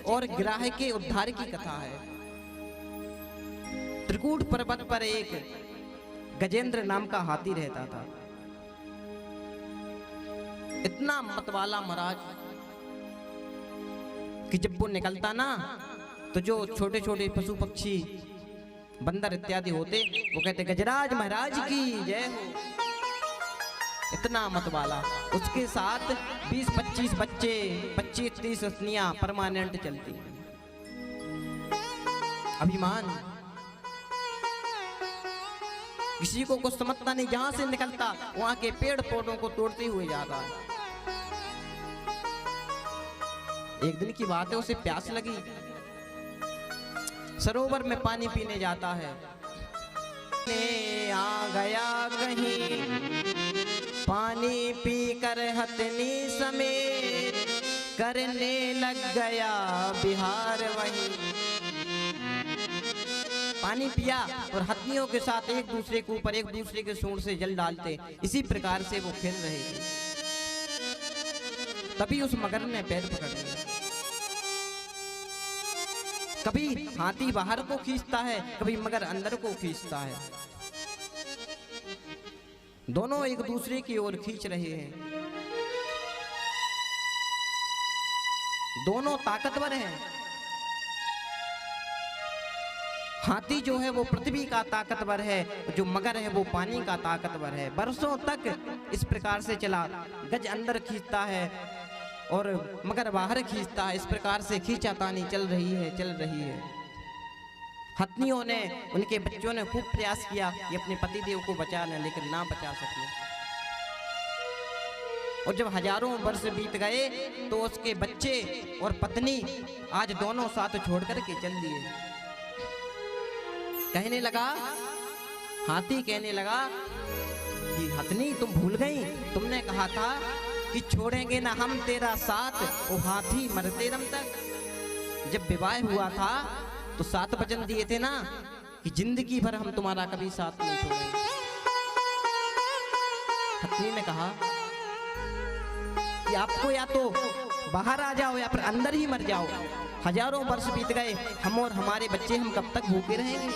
और गिराह के उद्धार की कथा है। त्रिकूट पर्वत पर एक गजेंद्र नाम का हाथी रहता था। इतना मतवाला महाराज कि जब वो निकलता ना तो जो छोटे छोटे पशु पक्षी बंदर इत्यादि होते वो कहते गजराज महाराज की जय हो। इतना मतवाला। उसके साथ 20-25 बच्चे, 25-30 रत्नियां परमानेंट चलती। अभिमान, किसी को कुछ समझता नहीं, जहां से निकलता वहां के पेड़ पौधों को तोड़ते हुए जा रहा है। एक दिन की बात है, उसे प्यास लगी, सरोवर में पानी पीने जाता है। आ गया कहीं पानी पी कर हथनी समेत, करने लग गया बिहार वहीं। पानी पिया और हथनियों के साथ एक दूसरे के ऊपर, एक दूसरे के सूंड से जल डालते, इसी प्रकार से वो खेल रहे थे। तभी उस मगर ने पैर पकड़ लिया। कभी हाथी बाहर को खींचता है, कभी मगर अंदर को खींचता है। दोनों एक दूसरे की ओर खींच रहे हैं। दोनों ताकतवर हैं। हाथी जो है वो पृथ्वी का ताकतवर है, जो मगर है वो पानी का ताकतवर है। बरसों तक इस प्रकार से चला। गज अंदर खींचता है और मगर बाहर खींचता है। इस प्रकार से खींचातानी चल रही है। हथनियों ने, उनके बच्चों ने खूब प्रयास किया कि अपने पतिदेव को बचा लें, लेकिन ना बचा सके। और जब हजारों वर्ष बीत गए तो उसके बच्चे और पत्नी आज दोनों साथ छोड़ करके चल दिए। कहने लगा, हाथी कहने लगा कि हथनी तुम भूल गई, तुमने कहा था कि छोड़ेंगे ना हम तेरा साथ, वो हाथी मरते दम तक। जब विवाह हुआ था तो 7 वचन दिए थे ना कि जिंदगी भर हम तुम्हारा कभी साथ नहीं छोड़ेंगे। हथनी ने कहा कि आपको या तो बाहर आ जाओ या फिर अंदर ही मर जाओ। हजारों वर्ष बीत गए, हम और हमारे बच्चे हम कब तक भूखे रहेंगे।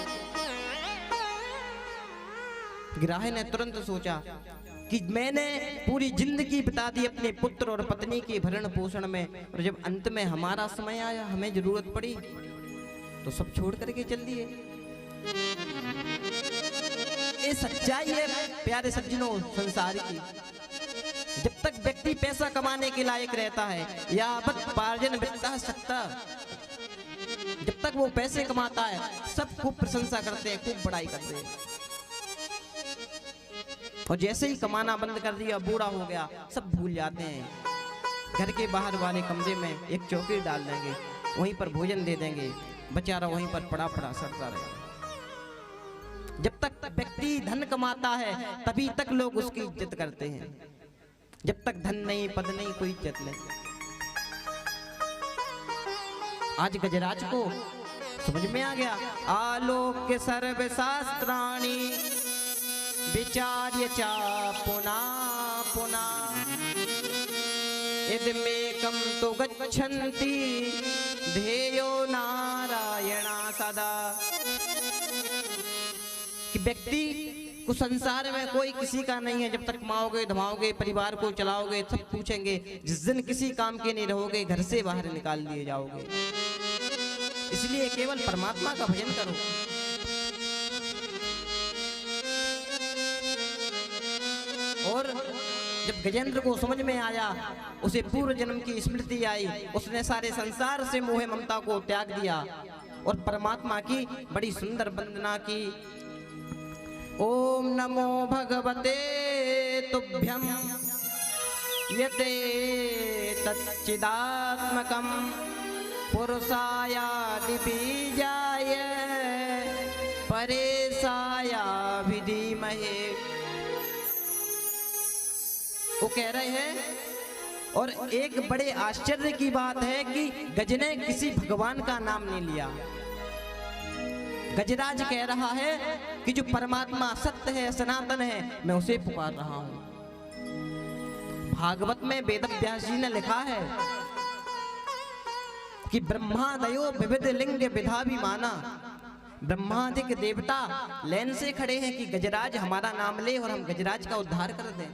गिराह ने तुरंत सोचा कि मैंने पूरी जिंदगी बिता दी अपने पुत्र और पत्नी के भरण पोषण में, और जब अंत में हमारा समय आया, हमें जरूरत पड़ी तो सब छोड़ करके चल दिए। ये सच्चाई है प्यारे सज्जनों संसार की। जब तक व्यक्ति पैसा कमाने के लायक रहता है, यावत पार्जन वित्तः शक्तः, जब तक वो पैसे कमाता है सब खूब प्रशंसा करते हैं, खूब बड़ाई करते हैं। और जैसे ही कमाना बंद कर दिया, बूढ़ा हो गया, सब भूल जाते हैं। घर के बाहर वाले कमरे में एक चौकी डाल देंगे, वहीं पर भोजन दे देंगे, बेचारा वहीं पर पड़ा पड़ा सड़ता रहेगा। जब तक व्यक्ति धन कमाता है तभी तक लोग उसकी इज्जत करते हैं। जब तक धन नहीं, पद नहीं, कोई इज्जत नहीं। आज गजराज को समझ में आ गया। आलोक्य सर्व शास्त्राणि विचार्य चा पुनः पुनः, यद्मेकं तु गच्छन्ति ध्येयो नारायणा सदा। कि व्यक्ति को संसार में कोई किसी का नहीं है। जब तक कमाओगे, धमाओगे, परिवार को चलाओगे, सब पूछेंगे। जिस दिन किसी काम के नहीं रहोगे, घर से बाहर निकाल दिए जाओगे। इसलिए केवल परमात्मा का भजन करो। और जब गजेंद्र को समझ में आया, उसे पूर्व जन्म की स्मृति आई, उसने सारे संसार से मोह ममता को त्याग दिया और परमात्मा की बड़ी सुंदर वंदना की। ओम नमो भगवते तुभ्यं यते तच्चिदात्मकं पुरुषायादि बीजाय परेशाया विधीमहे। वो कह रहे हैं, और एक बड़े आश्चर्य की बात है कि गज ने किसी भगवान का नाम नहीं लिया। गजराज कह रहा है कि जो परमात्मा सत्य है, सनातन है, मैं उसे पुकार रहा हूं। भागवत में वेद व्यास जी ने लिखा है कि ब्रह्मादयो विविध लिंग विधाभिमाना, ब्रह्मादिक देवता लाइन से खड़े हैं कि गजराज हमारा नाम ले और हम गजराज का उद्धार कर दें।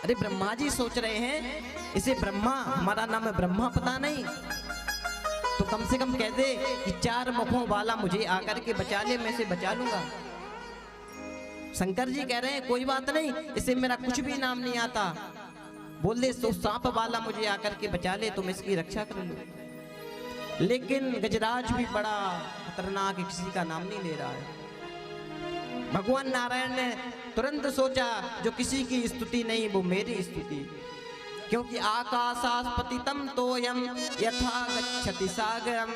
अरे ब्रह्मा जी सोच रहे हैं इसे ब्रह्मा, हमारा नाम है ब्रह्मा पता नहीं, तो कम से कम कह दे कि 4 मुखों वाला मुझे आकर के बचा ले, मैं इसे बचा लूंगा। शंकर जी कह रहे हैं कोई बात नहीं, इसे मेरा कुछ भी नाम नहीं आता, बोल दे तो सांप वाला मुझे आकर के बचा ले तो मैं इसकी रक्षा कर लूं। लेकिन गजराज भी बड़ा खतरनाक है, किसी का नाम नहीं ले रहा है। भगवान नारायण ने तुरंत सोचा जो किसी की स्तुति नहीं वो मेरी स्तुति, क्योंकि आकाशास्पतितम तोयम यथा गच्छति सागरम,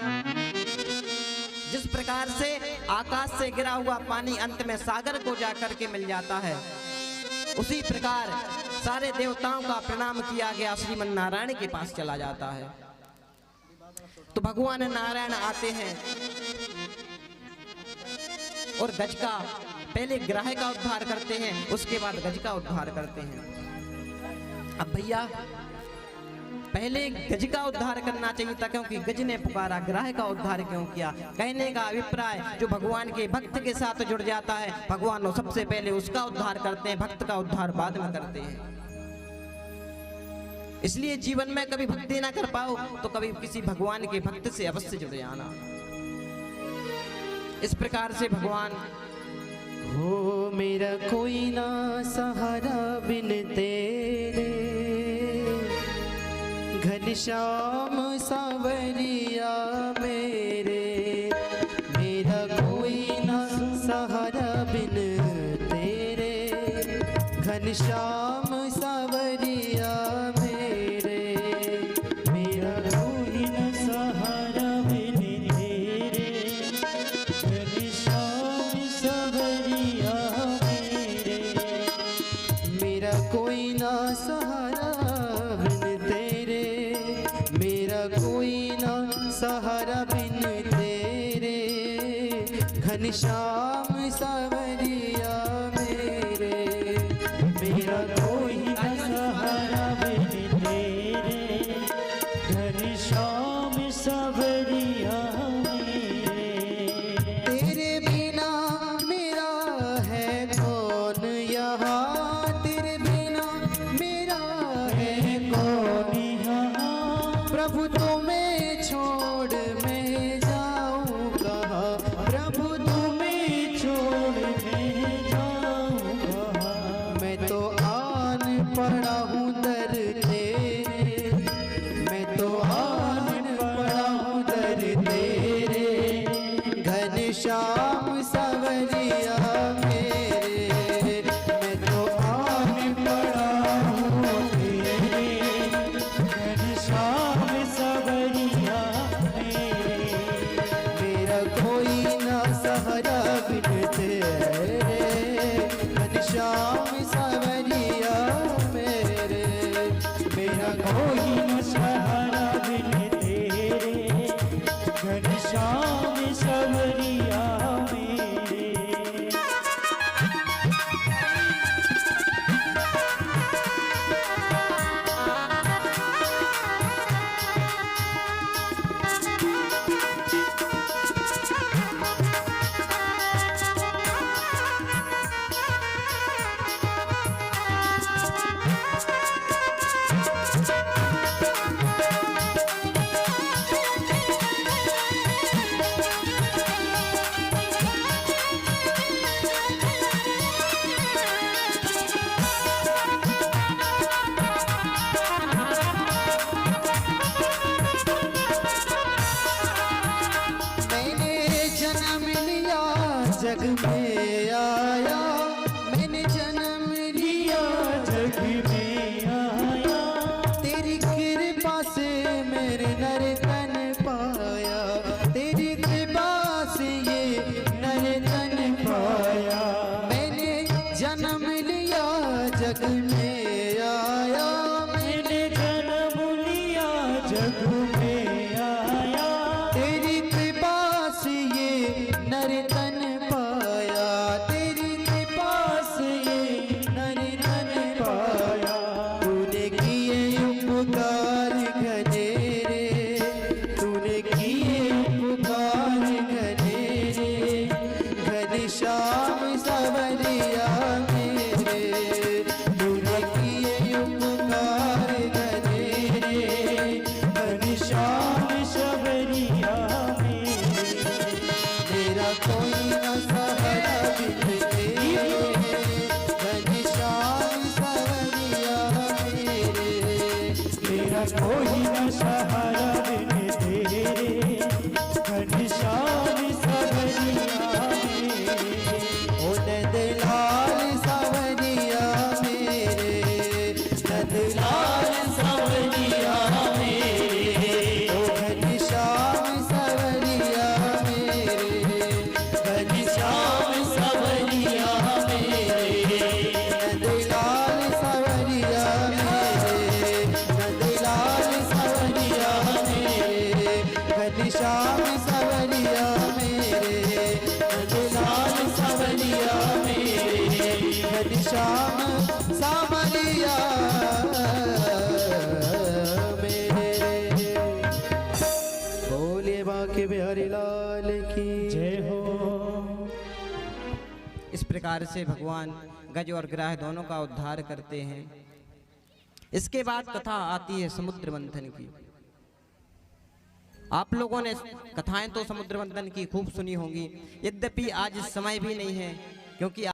जिस प्रकार से आकाश से गिरा हुआ पानी अंत में सागर को जाकर के मिल जाता है, उसी प्रकार सारे देवताओं का प्रणाम किया गया श्रीमन नारायण के पास चला जाता है। तो भगवान नारायण आते हैं और गज का पहले ग्राह का उद्धार करते हैं, उसके बाद गज का उद्धार करते हैं। अब भैया पहले गज का उद्धार करना चाहिए था, क्योंकि गज ने पुकारा, ग्राह का उद्धार क्यों किया? कहने का अभिप्राय जो भगवान के भक्त के साथ जुड़ जाता है, भगवान वो सबसे पहले उसका उद्धार करते हैं, भक्त का उद्धार बाद में करते हैं। इसलिए जीवन में कभी भक्ति ना कर पाओ तो कभी किसी भगवान के भक्त से अवश्य जुड़ जाना। इस प्रकार से भगवान हो मेरा कोई ना सहारा बिन तेरे, घनश्याम सांवरिया मेरे, मेरा कोई ना सहारा बिन तेरे, घनश्याम सांवरिया मेरे, मेरा कोई ना सहारा बिन तेरे, घनश्याम सांवरिया मेरे, मेरा कोई ना सहारा कोई ना सहारा बिन तेरे, घनश्याम सांवरिया मेरे, मेरा कोई ना सहारा बिन तेरे, घनश्याम सांवरिया मेरे, तेरे बिना मेरा है कौन यहाँ, तेरे बिना मेरा है कौन यहाँ, प्रभु तुम्हें छोड़ मैं जाऊं कहाँ, प्रभु तुम्हें छोड़ मैं जाऊं कहाँ, मैं तो आन पड़ा हूँ दर तेरे, मैं तो आन पड़ा हूँ दर तेरे, घनश्याम सांवरिया मेरे, मैं तो आन पड़ा हूँ तेरे, घनश्याम सांवरिया मेरे, मेरा कोई ना सहारा बिन तेरे, घनश्याम सांवरिया मेरे, मेरा कोई ना सहारा बिन तेरे, घनश्याम सांवरिया मेरे। जग में आया, मैंने जन्म लिया जग में आया, तेरी कृपा से मेरे नर तन पाया, तेरी कृपा से ये नर तन पाया, मैंने जन्म लिया जग में आया, मैंने जन्म लिया जग में आया, तेरी कृपा से ये नर तन पाया, तेरी कृपा से ये नर तन पाया, तूने किए उपकार घनेरे, घनश्याम सवरिया मेरे, नंदलाल सवरिया मेरे, घनश्याम सावरिया मेरे। बोले बांके बिहारी लाल की जय हो। इस प्रकार से भगवान गज और ग्राह दोनों का उद्धार करते हैं। इसके बाद कथा आती है समुद्र मंथन की। आप लोगों ने कथाएं तो समुद्र मंथन की खूब सुनी होंगी, यद्यपि आज समय भी नहीं है, क्योंकि